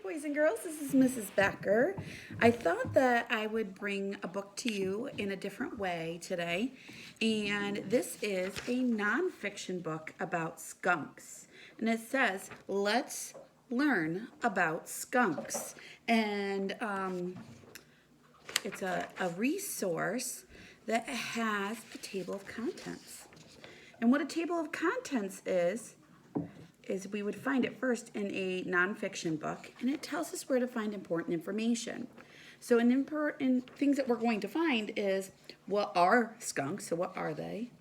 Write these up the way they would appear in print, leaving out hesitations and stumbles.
boys and girls. This is Mrs. Becker. I thought that I would bring a book to you in a different way today. And this is a nonfiction book about skunks. And it says, let's learn about skunks. And it's a resource that has a table of contents. And what a table of contents is we would find it first in a nonfiction book, and it tells us where to find important information. So in things that we're going to find is, what are skunks? So what are they?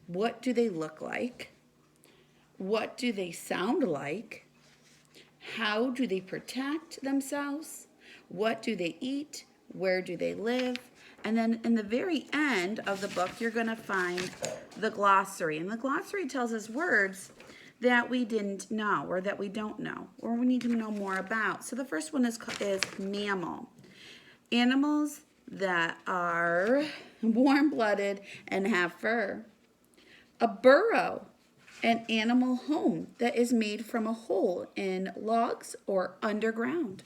What do they look like? What do they sound like? How do they protect themselves? What do they eat? Where do they live? And then in the very end of the book, you're going to find the glossary. And the glossary tells us words that we didn't know, or that we don't know, or we need to know more about. So the first one is mammal. Animals that are warm-blooded and have fur. A burrow, an animal home that is made from a hole in logs or underground.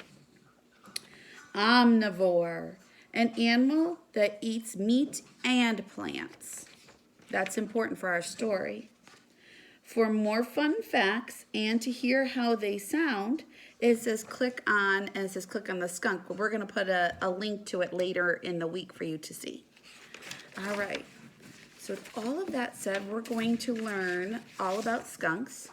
Omnivore, an animal that eats meat and plants. That's important for our story. For more fun facts and to hear how they sound, it says click on the skunk. But we're going to put a link to it later in the week for you to see. All right. So with all of that said, we're going to learn all about skunks.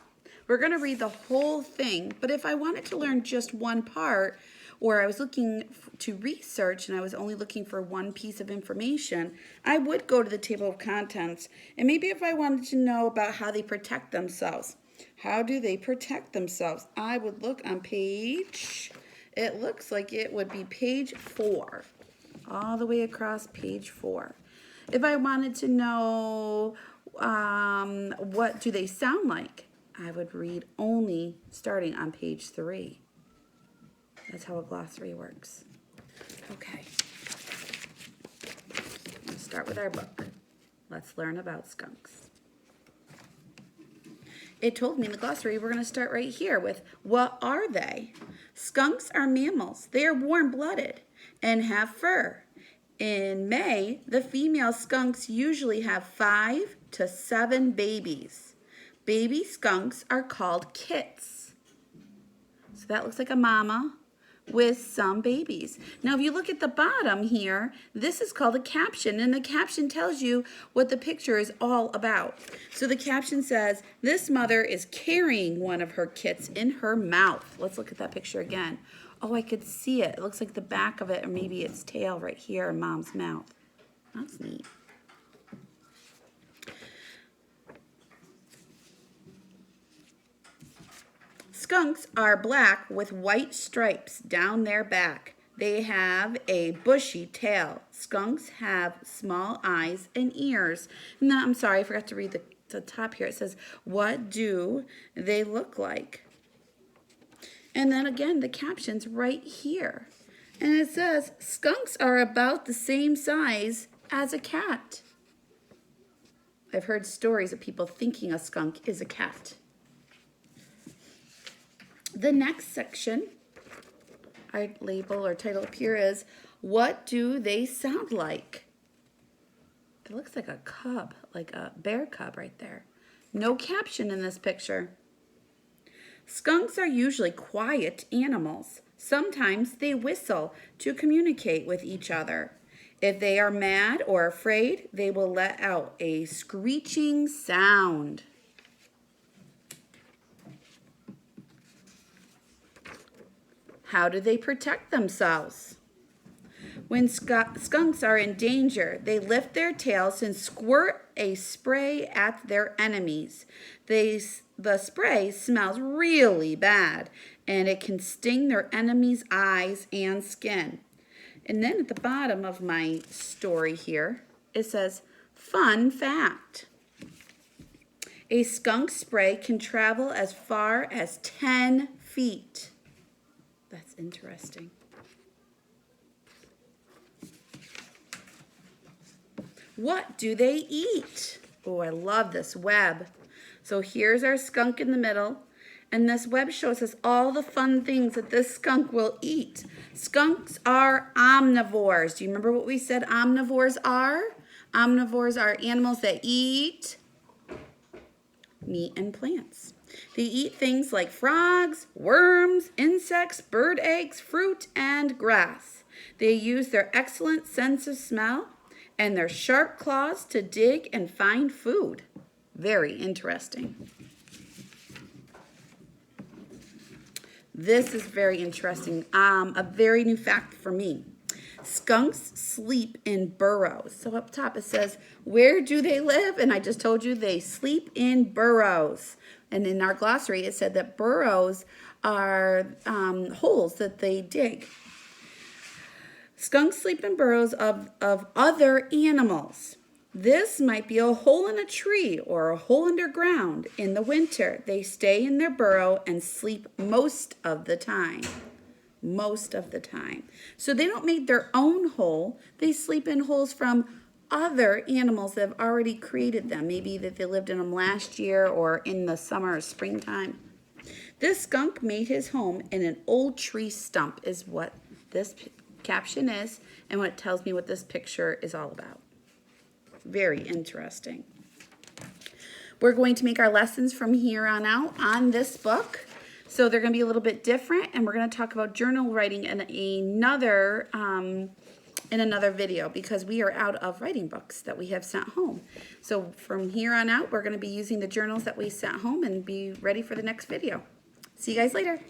We're going to read the whole thing, but if I wanted to learn just one part, or I was looking to research and I was only looking for one piece of information, I would go to the table of contents. And maybe if I wanted to know about how they protect themselves, how do they protect themselves? I would look on page, it looks like it would be page 4, all the way across page 4. If I wanted to know what do they sound like, I would read only starting on page 3. That's how a glossary works. Okay. Let's start with our book. Let's learn about skunks. It told me in the glossary we're going to start right here with, what are they? Skunks are mammals. They are warm-blooded and have fur. In May, the female skunks usually have 5 to 7 babies. Baby skunks are called kits. So that looks like a mama with some babies. Now, if you look at the bottom here, this is called a caption, and the caption tells you what the picture is all about. So the caption says, this mother is carrying one of her kits in her mouth. Let's look at that picture again. Oh, I could see it. It looks like the back of it, or maybe its tail right here in Mom's mouth. That's neat. Skunks are black with white stripes down their back. They have a bushy tail. Skunks have small eyes and ears. No, I'm sorry, I forgot to read the top here. It says, what do they look like? And then again, the caption's right here. And it says, skunks are about the same size as a cat. I've heard stories of people thinking a skunk is a cat. The next section, our label or title up here is, what do they sound like? It looks like a cub, like a bear cub right there. No caption in this picture. Skunks are usually quiet animals. Sometimes they whistle to communicate with each other. If they are mad or afraid, they will let out a screeching sound. How do they protect themselves? When skunks are in danger, they lift their tails and squirt a spray at their enemies. The spray smells really bad, and it can sting their enemies' eyes and skin. And then at the bottom of my story here, it says, fun fact. A skunk spray can travel as far as 10 feet. That's interesting. What do they eat? Oh, I love this web. So here's our skunk in the middle, And this web shows us all the fun things that this skunk will eat. Skunks are omnivores. Do you remember what we said omnivores are? Omnivores are animals that eat meat and plants. They eat things like frogs, worms, insects, bird eggs, fruit, and grass. They use their excellent sense of smell and their sharp claws to dig and find food. Very interesting. This is very interesting. A very new fact for me. Skunks sleep in burrows. So up top it says, where do they live? And I just told you they sleep in burrows. And in our glossary it said that burrows are holes that they dig. Skunks sleep in burrows of other animals. This might be a hole in a tree or a hole underground. In the winter, they stay in their burrow and sleep most of the time. Most of the time. So they don't make their own hole. They sleep in holes from other animals that have already created them. Maybe that they lived in them last year or in the summer or springtime. This skunk made his home in an old tree stump is what this caption is and what tells me what this picture is all about. Very interesting. We're going to make our lessons from here on out on this book. So they're going to be a little bit different, and we're going to talk about journal writing in another video because we are out of writing books that we have sent home. So from here on out, we're going to be using the journals that we sent home and be ready for the next video. See you guys later.